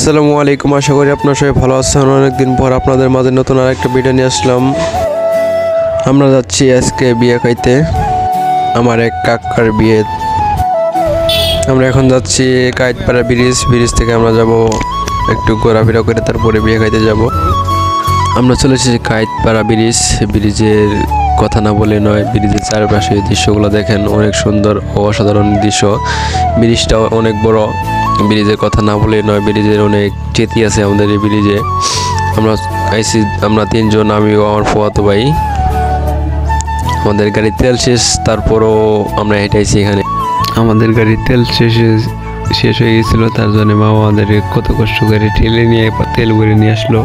আসসালামু আলাইকুম, আশা করি আপনারা সবাই ভালো আছেন। অনেকদিন পর আপনাদের মাঝে নতুন আরেকটা ভিডিও নিয়ে আসলাম। আমরা যাচ্ছি আজকে বিয়ে খাইতে, আমার এক কাকার বিয়ে। আমরা এখন যাচ্ছি কায়েতপাড়া ব্রিজ থেকে আমরা যাব একটু ঘোরাফেরা করে, তারপরে বিয়ে খাইতে যাব। আমরা চলে এসেছি কায়েতপাড়া ব্রিজের কথা না বলে নয়, ব্রিজের চারপাশে দৃশ্যগুলো দেখেন, অনেক সুন্দর ও অসাধারণ দৃশ্য। ব্রিজটাও অনেক বড়, ব্রিজের কথা না বলে নয়, ব্রিজের অনেক স্মৃতি আছে আমাদের এই ব্রিজে। আমরা তিনজন, আমি ও আমার ফুফাতো ভাই। আমাদের গাড়ির তেল শেষ, তারপরও আমরা হেঁটেছি এখানে। আমাদের গাড়ির তেল শেষ হয়ে গেছিলো, তার জন্য মা আমাদের কত কষ্ট করে ঠেলে নিয়ে তেল ভরে নিয়ে আসলো।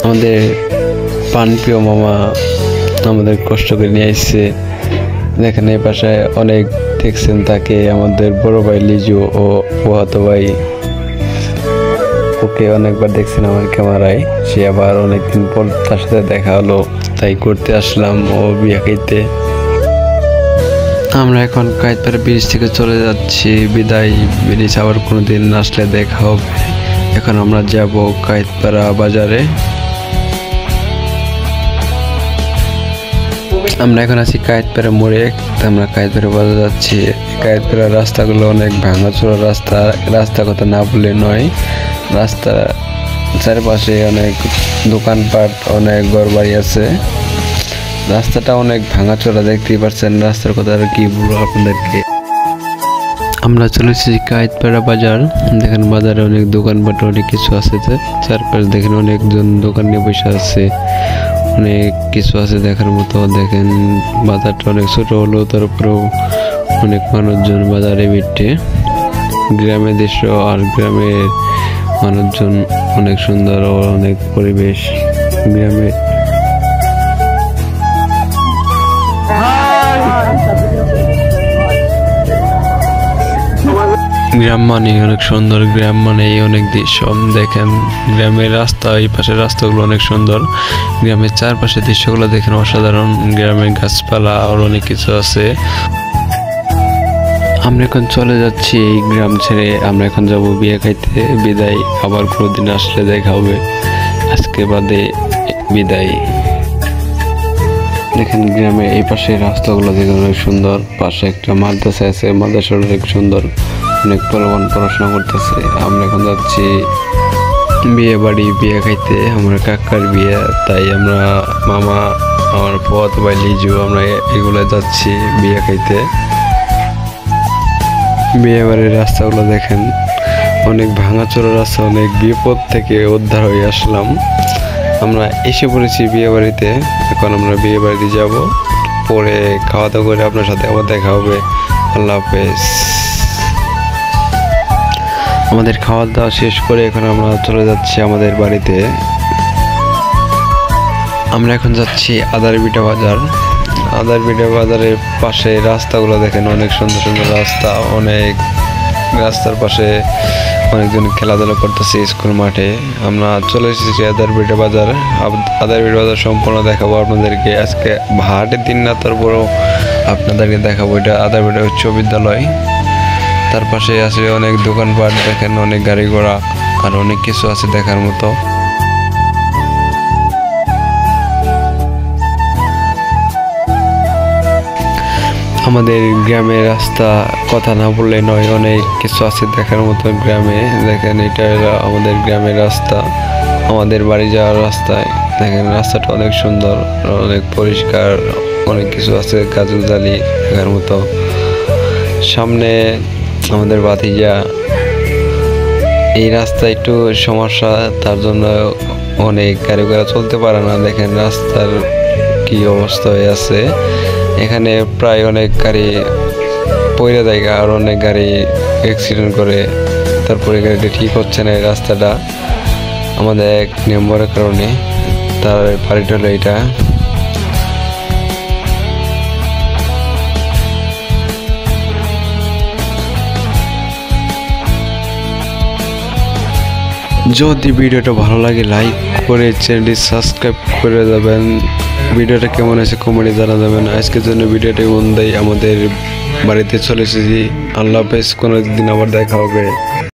আমাদের প্রাণপ্রিয় মামা আমাদের কষ্ট করে নিয়ে আসছে। দেখেন এই পাশে অনেক দেখছেন তাকে, আমাদের বড় ভাই লিজু ও ফুফাতো ভাই, ওকে অনেকবার দেখছেন আমার ক্যামেরায়। সে আবার অনেকদিন পর তার সাথে দেখা হলো, তাই করতে আসলাম ও বিয়ে খাইতে। আমরা এখন কায়েতপাড়া ব্রিজ থেকে চলে যাচ্ছি বিদায়। ব্রিজ আবার কোনোদিন আসলে দেখা হবে। এখন আমরা যাব কায়েতপাড়া বাজারে। আমরা এখন আছি কায়েতপাড়া মোড়ে, আমরা কায়েতপাড়া বাজার যাচ্ছি। কায়েতপাড়ার রাস্তাগুলো অনেক ভাঙাচোরা রাস্তা কথা না বলে নয়। রাস্তা চারপাশে অনেক দোকানপাট, অনেক ঘরবাড়ি আছে। রাস্তাটা অনেক ভাঙাচোরা, দেখতেই পাচ্ছেন। রাস্তার কথা আর কি বলবো আপনাদেরকে। আমরা চলে এসেছি কায়েতপাড়া বাজার। দেখেন বাজারে অনেক দোকানপাট, অনেক কিছু আছে। চারপাশে দেখেন অনেকজন দোকান নিয়ে বসে আছে, অনেক কিছু আছে দেখার মতো। দেখেন বাজারটা অনেক ছোট হলেও তারপরেও অনেক মানুষজন বাজারে মিটে। গ্রামের দৃশ্য আর গ্রামের মানুষজন অনেক সুন্দর ও অনেক পরিবেশ গ্রামে। গ্রাম মানে অনেক সুন্দর, গ্রাম মানে অনেক দৃশ্য। দেখেন গ্রামের রাস্তা, এই পাশের রাস্তাগুলো অনেক সুন্দর। গ্রামের চারপাশে দৃশ্যগুলো দেখেন অসাধারণ। গ্রামের গাছপালা আর অনেক কিছু আছে। আমরা এখন চলে যাচ্ছি এই গ্রাম ছেড়ে। আমরা এখন যাব বিয়ে খাইতে। বিদায়, আবার কোনোদিন আসলে দেখা হবে। আজকে বাদে বিদায়। দেখেন গ্রামের এই পাশে রাস্তাগুলো দেখেন অনেক সুন্দর। পাশে একটা মাদ্রাসা আছে, মাদ্রাসা অনেক সুন্দর, অনেক পোলাপান পড়াশোনা করতেছে। আমরা এখন যাচ্ছি বিয়ে বাড়ি, বিয়ে খাইতে। আমার কাকার বিয়ে, তাই আমরা মামা, আমার ফুফাতো ভাই লিজু, আমরা এগুলো যাচ্ছি বিয়ে খাইতে। বিয়ে বাড়ির রাস্তাগুলো দেখেন অনেক ভাঙাচোরা রাস্তা, অনেক বিপদ থেকে উদ্ধার হয়ে আসলাম। আমরা এসে পড়েছি বিয়ে বাড়িতে। এখন আমরা বিয়ে বাড়িতে যাব, পরে খাওয়া দাওয়া করে আপনার সাথে আবার দেখা হবে। আল্লাহ হাফেজ। আমাদের খাওয়া দাওয়া শেষ করে এখন আমরা চলে যাচ্ছি আমাদের বাড়িতে। আমরা এখন যাচ্ছি আদারবিটা বাজার। আদারবিটা বাজারের পাশে রাস্তাগুলো দেখেন অনেক সুন্দর সুন্দর রাস্তা। অনেক রাস্তার পাশে অনেকজন খেলাধুলা করতেছে স্কুল মাঠে। আমরা চলে এসেছি আদারবিটা বাজার। আদারবিটা বাজার সম্পূর্ণ দেখাবো আপনাদেরকে আজকে। হাটের দিন না, তারপরেও আপনাদেরকে দেখাবো। এটা আদারবিটা উচ্চ বিদ্যালয়। তার পাশে আছে অনেক দোকানপাট, দেখেন অনেক গাড়ি ঘোড়া আর অনেক কিছু আছে দেখার মতো। আমাদের গ্রামের রাস্তা কথা না বললে নয়, অনেক কিছু আছে দেখার মতো গ্রামে। দেখেন এটা আমাদের গ্রামের রাস্তা, আমাদের বাড়ি যাওয়ার রাস্তায়। দেখেন রাস্তাটা অনেক সুন্দর, অনেক পরিষ্কার, অনেক কিছু আছে গাছগাছালি দেখার মতো। সামনে আমাদের ভাতিজা। এই রাস্তা একটু সমস্যা, তার জন্য অনেক গাড়ি ঘোড়া চলতে পারে না। দেখেন রাস্তার কি অবস্থা হয়ে আছে। এখানে প্রায় অনেক গাড়ি পয়লা জায়গা আর অনেক গাড়ি অ্যাক্সিডেন্ট করে, তারপরে গাড়িটা ঠিক হচ্ছে না। এই রাস্তাটা আমাদের এক নম্বরের কারণে, তার বাড়িটা হলো এটা। যদি ভিডিওটা ভালো লাগে লাইক করে চ্যানেলটি সাবস্ক্রাইব করে দেবেন। ভিডিওটা কেমন আছে কমেন্টে জানাবেন। আজকের জন্য ভিডিওটা বন্ধ। আমাদের বাড়িতে চলে এসেছি। আল্লাহ হাফেজ, কোনো দিন আবার দেখা হবে।